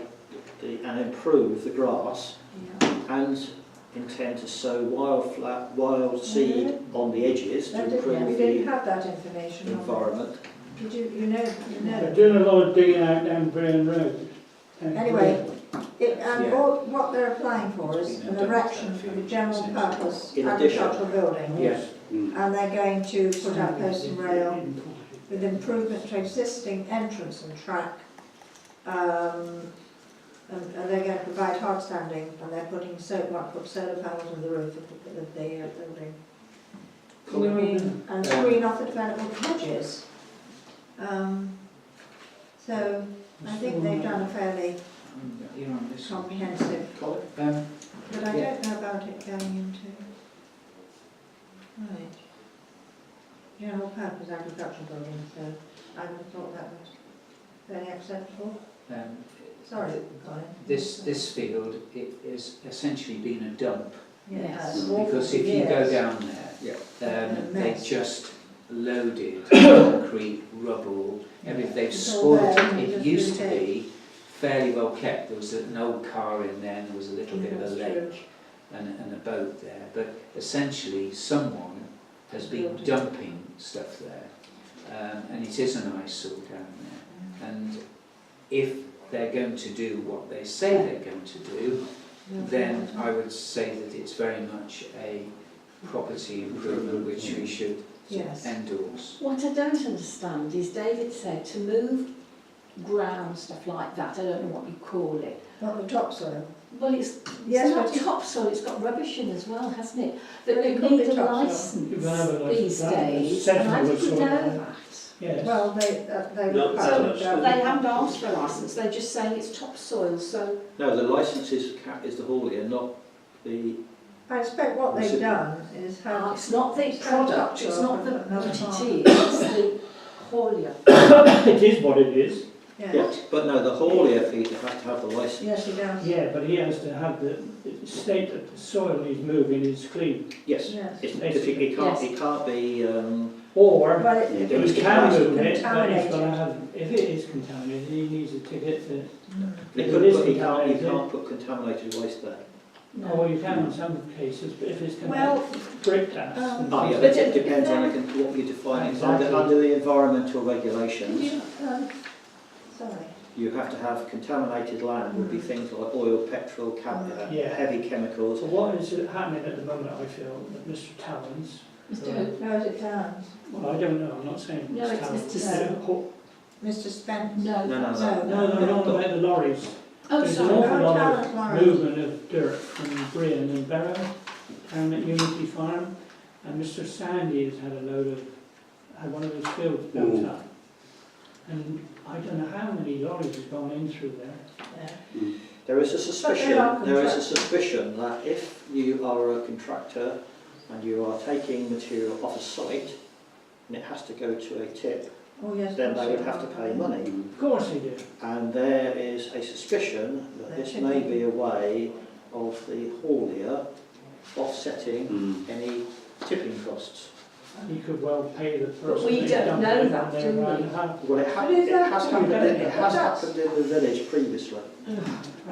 and improve the grass, Yeah. and intend to sow wild seed on the edges to We improve didn't the have that information on there. environment. Did you know? They're doing a lot of digging out down Brian Road. Anyway, and Yeah. all, what they're applying for is an erection for the general purpose In addition. agricultural building. Yes. And they're going to put up post and rail with improvement to existing entrance and track. And they're going to provide hard standing, and they're putting put solar panels on the roof of the building. And screen off the development hedges. So I think they've done a fairly You're on this one. comprehensive, Um, but I Yeah. don't know about it going into, right, general purpose agricultural building, so I would have thought that was fairly acceptable. um, Sorry, Colin. this field, it is essentially been a dump, Yes. because if you go down there, Yeah. they just loaded concrete, rubble, everything. They've It's all spoiled there, it. and It just used to retake. be fairly well kept. There was an old car in there, and there was a little bit of a That's lake true. and a boat there. But essentially, someone has been dumping stuff there, and it is an eyesore down there. And if they're going to do what they say they're going to do, then I would say that it's very much a property improvement which we should Yes. endorse. What I don't understand is David said to move ground, stuff like that, I don't know what you call it. Not the topsoil. Well, it's Yes, not but it- topsoil, it's got rubbish in as well, hasn't it? That Well, it you could need be a topsoil. licence You can have a licence, these that is days, and I sediment didn't soil, know right? that. Yes. Well, they No, required so They haven't asked for a licence, they're just saying it's topsoil, so No, the licence is the haulier, not the. I expect what they've done is had. it's not the It's product, it's not the another what farm. it is, it's the haulier. It is what it is. Yes, but no, the haulier Peter has to have the licence. Yes, he does. Yeah, but he has to have the state that the soil he's moving is clean. Yes, Yes. it can't be. Or But it, he It was can move it, but contaminated. he's got to have, if it is contaminated, he needs a ticket to, He It couldn't is put, you contaminated. can't put contaminated waste there. oh, you can in some cases, but if it's Well, brick dust. and Oh, yeah, things but it depends on what you define. Exactly. Under the environmental regulations, sorry. you have to have contaminated land would be things like oil, petrol, Yeah. heavy chemicals. So what is happening at the moment, I feel, with Mr. Talons? Mr. Who? No, is it Downs? Well, I don't know, I'm not saying No, Mr. it's Talons. Mr. Mr. Spence? No. No, no, No. No, not about the lorries. Oh, There's an sorry. awful No, lot Talent of lorries. movement of dirt from Brian and Barrow down at Unity Farm, and Mr. Sandy has had one of his fields built up. And I don't know how many lorries have gone in through there. Yeah. There is a But suspicion. they are There is a contract- suspicion that if you are a contractor and you are taking material off a site and it has to go to a tip, Oh, yes. then of they course would have to pay are. money. Of course they do. And there is a suspicion that this may be a way of the haulier offsetting any tipping costs. You could well pay the But person. we they don't dump know it that, on there do we? around the house. Well, it But is that- has happened. It has But that's- happened in the village previously. But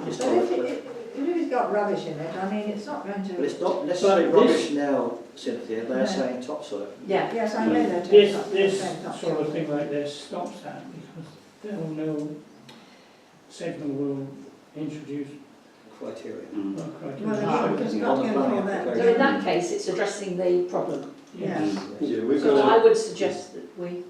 if Historically. it's got rubbish in it, I mean, it's not going to... But it's not necessarily But this- rubbish now, Cynthia, they're No. saying topsoil. Yeah. Yes, I know they're This, taking this up sort of thing like this stops that because they'll know, Sedgman will introduce Criteria. criteria. Well, they should, because you've got to On the get it all planning there. application. So in that case, it's addressing the problem. Yes. Yeah, we've So got I would suggest that we,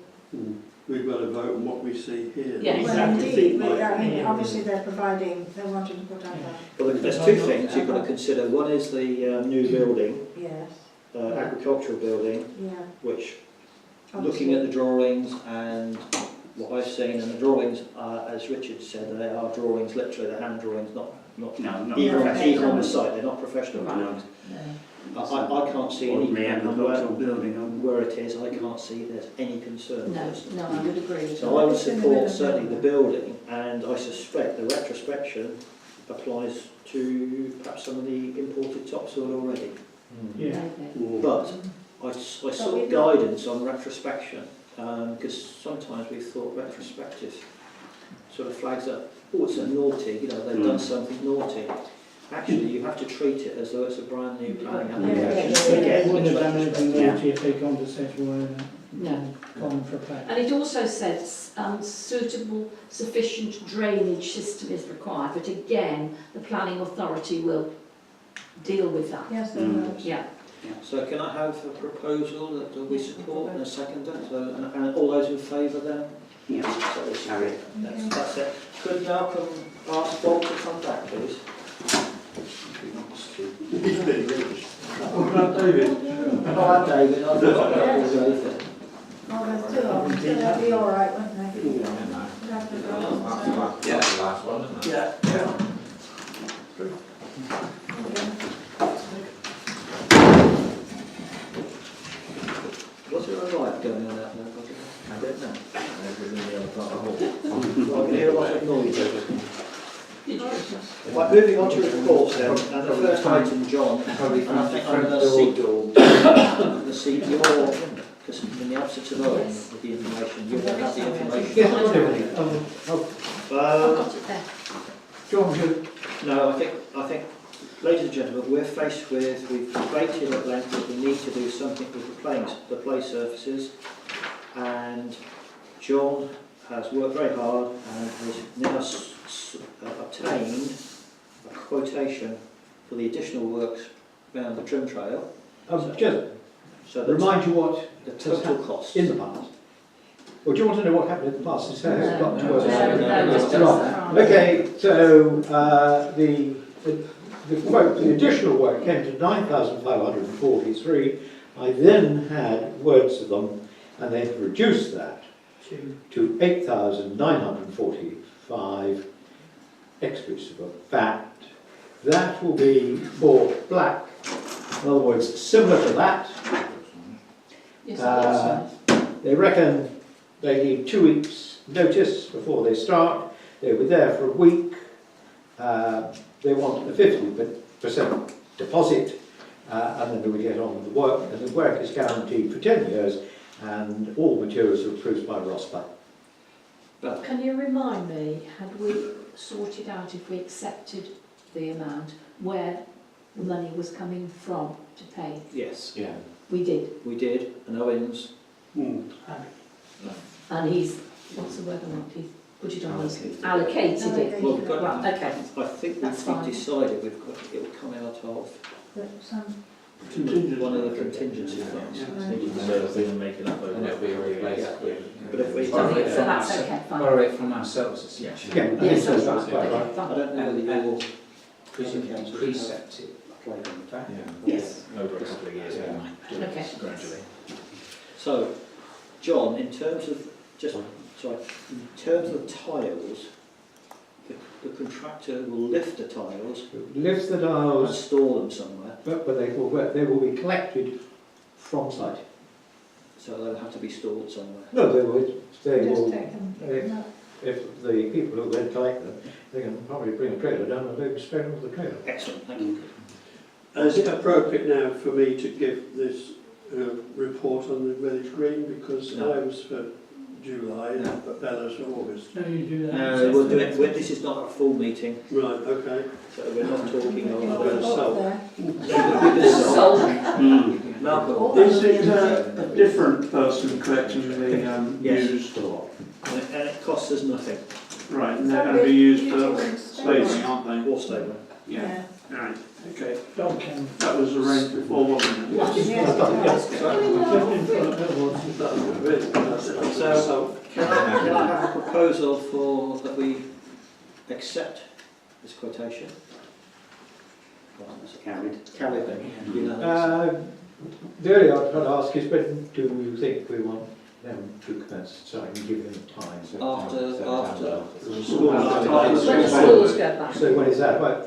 we've got to vote on what we see here. Yeah, Well, exactly. indeed, I mean, obviously they're providing, they're wanting to put out a... Well, there's two things you've got to consider. One is the new building, Yes, agricultural building, yeah. which, looking at the drawings and what I've seen, and the drawings are, as Richard said, they are drawings, literally, they're hand drawings, not even on the site, they're not professional drawings. I can't see any, where it is, I can't see there's any concern. no, I would agree. So I would support certainly the building, and I suspect the retrospection applies to perhaps some of the imported topsoil already. Yeah. But I sought guidance on retrospection, because sometimes we thought retrospective sort of flags up, oh, it's a naughty, you know, they've done something naughty. Actually, you have to treat it as though it's a brand new planning application. They Again, wouldn't have done retrospective. anything Yeah. naughty if they'd gone to Sedgman No. and gone for a plan. And it also says suitable, sufficient drainage system is required, but again, the planning authority will deal with that. Yes, they will. Yeah. So can I have a proposal that we support and a seconder? So, and all those in favour then? Yeah. So it's- that's it. Could Malcolm ask Bob to come back, please? What about David? Oh, David, I've got that all day. Oh, there's two of them, so they'll be all right, won't they? They'll have to go. Yeah, the last one, isn't it? Yeah. What's there a light going on out there? I don't know. I can hear a lot of noise. Right, moving on to reports then, and the first item, John, I think I'm going to seek your, because in the absence of Owen with the information, you won't have the information. Yes, I've got everything. I've got it there. John, good. No, I think, ladies and gentlemen, we're faced with, we've debated at length that we need to do something with the play surfaces, and John has worked very hard and has now obtained a quotation for the additional works around the trim trail. Just So the remind you what the total cost. in the past. Or do you want to know what happened in the past? It's got to us. No, just Right. Okay, so the quote, the additional work came to 9,543. I then had words to them, and they've reduced that to 8,945 exclusive of VAT. That will be for black. In other words, similar to that. Yes, I thought so. They reckon they need 2 weeks' notice before they start. They'll be there for a week. They want a 50% deposit, and then we get on with the work. And the work is guaranteed for 10 years, and all materials are approved by ROSPA. Can you remind me, had we sorted out if we accepted the amount, where the money was coming from to pay? Yes. Yeah. We did. We did, and Owens. And he's, what's the word I want, he's put it on us, allocated it. Well, we've got, Right, okay. I think That's we've fine. decided it will come out of one of the contingency funds. So if we can make it up over. And it'll be replaced with. But if we, So that's okay, fine. Borrow it from ourselves, essentially. Yeah, I think Yes, that's that's quite right. right. Okay, I fine. don't know whether you'll Presumably precept it. Yes. Over a couple of years, Okay. gradually. So, John, in terms of in terms of tiles, the contractor will lift the tiles Lift the and dials, store them somewhere, but they will be collected from site. so they'll have to be stored somewhere. No, they will. Just take them. If the people who then collect them, they can probably bring a trailer down and they can spread them with the trailer. Excellent, thank you. Is it appropriate now for me to give this report on the village green, because No. I was for July, No. but Bella's for August? No, you do that. No, we'll do it. This is not a full meeting. Right, okay. So we're not talking of You've got salt. there. Salt. Malcolm. Is it a different person collecting the Yes. used? And it costs us nothing. Right, and they're going to be used for stabling, aren't they? Or stabling. Yeah. Right. Okay. Dog kennel. That was arranged before, wasn't it? So, can I have a proposal for that we accept this quotation? Carried. Carried then. Unanimous. The only I'd try to ask is, when do you think we want them to commence, so I can give them time? After September. school. When the schools go back. So when is that? Right,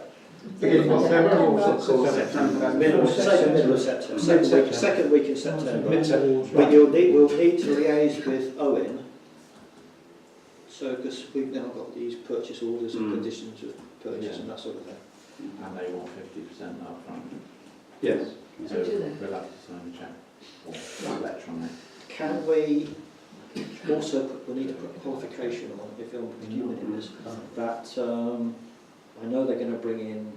beginning of September or September. Middle of September. Second week in September. Mid-September. But we'll need to liaise with Owen. So, because we've now got these purchase orders and conditions of purchase and that sort of thing. And they want 50% up front. Yes. So Oh, do they? we'll have to sign a cheque or electronic. Can we also, we need to put a qualification on, if you're doing in this, that I know they're going to bring in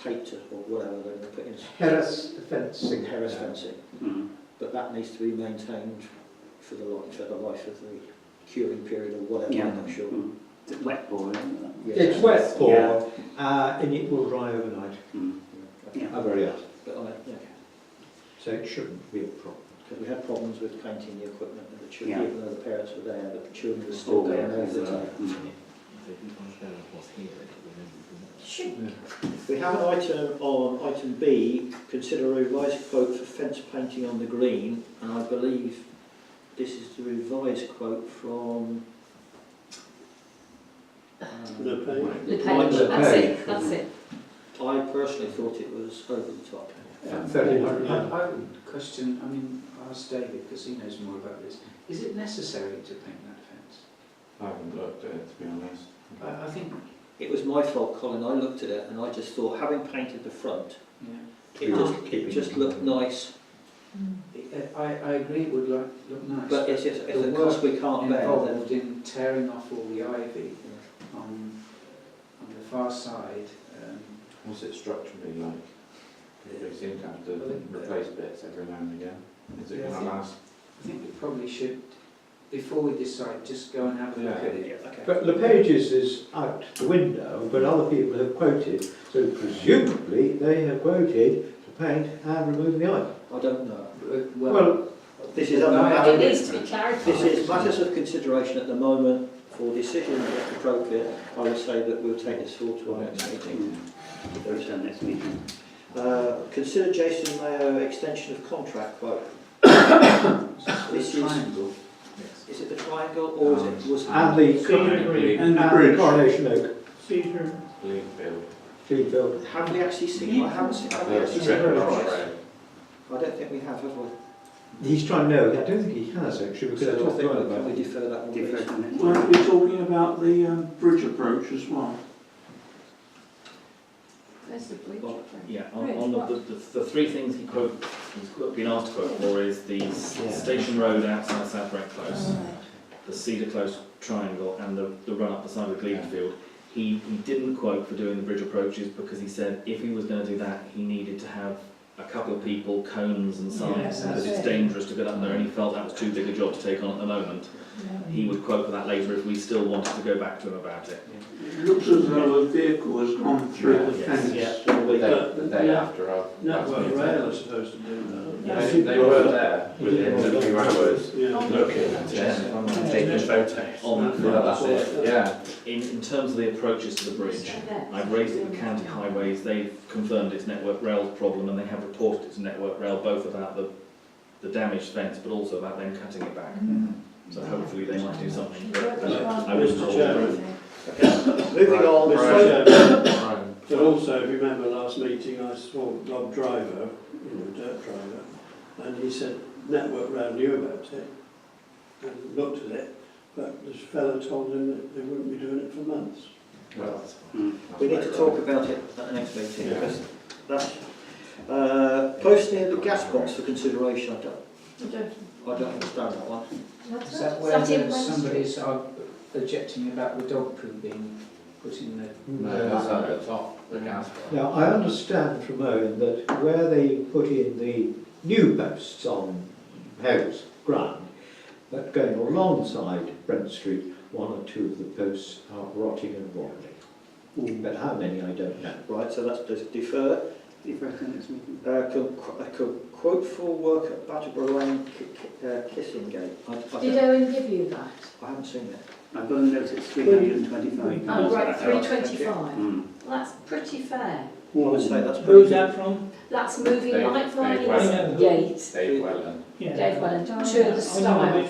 tape to, or whatever, they're going to put in Terrace fencing. terrace fencing, but that needs to be maintained for the life of the curing period or whatever, I'm not sure. It's wet board, Yes. It's wet pour, and it will dry overnight. Yeah. Very hot. But yeah, So it shouldn't be a problem. because we had problems with painting the equipment and the children, Yeah. even though the parents were there, but the children were still going over the time. We have an item on item B, consider a revised quote for fence painting on the green, and I believe this is the revised quote from LePage, that's it, that's it. I personally thought it was over the top. I would question, I asked David, because he knows more about this. Is it necessary to paint that fence? I haven't looked at it, to be honest. I think, It was my fault, Colin, I looked at it and I just thought, having painted the front, yeah. it just looked nice, I agree it would look nice. but if the cost we can't bear, then involved in tearing off all the ivy on the far side. What's it structurally like? We seem to have to replace bits every now and again. Is it going to last? I think we probably should, before we decide, just go and have a look at it. yeah, okay. But LePage's is out the window, but other people have quoted, so presumably they have quoted to paint and remove the ivy. I don't know. Well, This is It needs to be clarified. This is matters of consideration at the moment. For decision if appropriate, I would say that we'll take this forward to our next meeting. Next meeting. Consider Jason Mayo extension of contract quote. This is, triangle. is it the triangle or is it was and the And the bridge. Coronation Oak, Cedar. Leadfield. Fleetfield. have we actually seen? I haven't seen. Have we actually seen the price? I don't think we have we? He's trying to know, I don't think he has actually, because I So I talked to think him can about we it. defer that one, please? Weren't we talking about the bridge approach as well? Where's the bridge? Well, yeah, Bridge, on what? the three things he's been asked to quote for is the Station Road outside South Brent Close, the Cedar Close Triangle, and the run up the side of Gleedfield. He didn't quote for doing the bridge approaches because he said if he was going to do that, he needed to have a couple of people, cones and signs, Yes, because it's that's it. dangerous to get up there, and he felt that was too big a job to take on at the moment. He would quote for that later if we still wanted to go back to him about it. It looks as though a vehicle has gone through the fence. The day after our Network Rail are supposed to do that. They were there within a few hours Yeah. looking at it and taking photos. On that Yeah, that's it. Yeah. In terms of the approaches to the bridge, I've raised it with County Highways. They've confirmed it's Network Rail's problem, and they have reported it's Network Rail, both about the damaged fence, but also about them cutting it back. So hopefully they might do something. But I wouldn't Mr. hold Chairman. it. Okay, moving on. Mr. Chairman, but also, if you remember last meeting, I saw Rob Driver, dirt driver, and he said Network Rail knew about it and looked at it, but this fellow told him that they wouldn't be doing it for months. Well, that's fine. We need to talk about it at the next meeting, because that's posting of the gas box for consideration. I don't understand that one. Is that where somebody's objecting about the dog poo being putting the... No, that's at the top, the gas. Now, I understand from Owen that where they put in the new posts on Hales ground, that going alongside Brent Street, one or two of the posts are rotting and wobbling. But how many, I don't know. Right, so that's defer. Quote for work at Batterborough Lane Kissing Gate. Did Owen give you that? I haven't seen it. I've got a note, it's 325. Oh, right, 325. Well, that's pretty fair. I would say that's Who's that from? That's moving Dave- light Dave line Welland. gate. Dave Welland. Yeah. Dave Welland, to the style.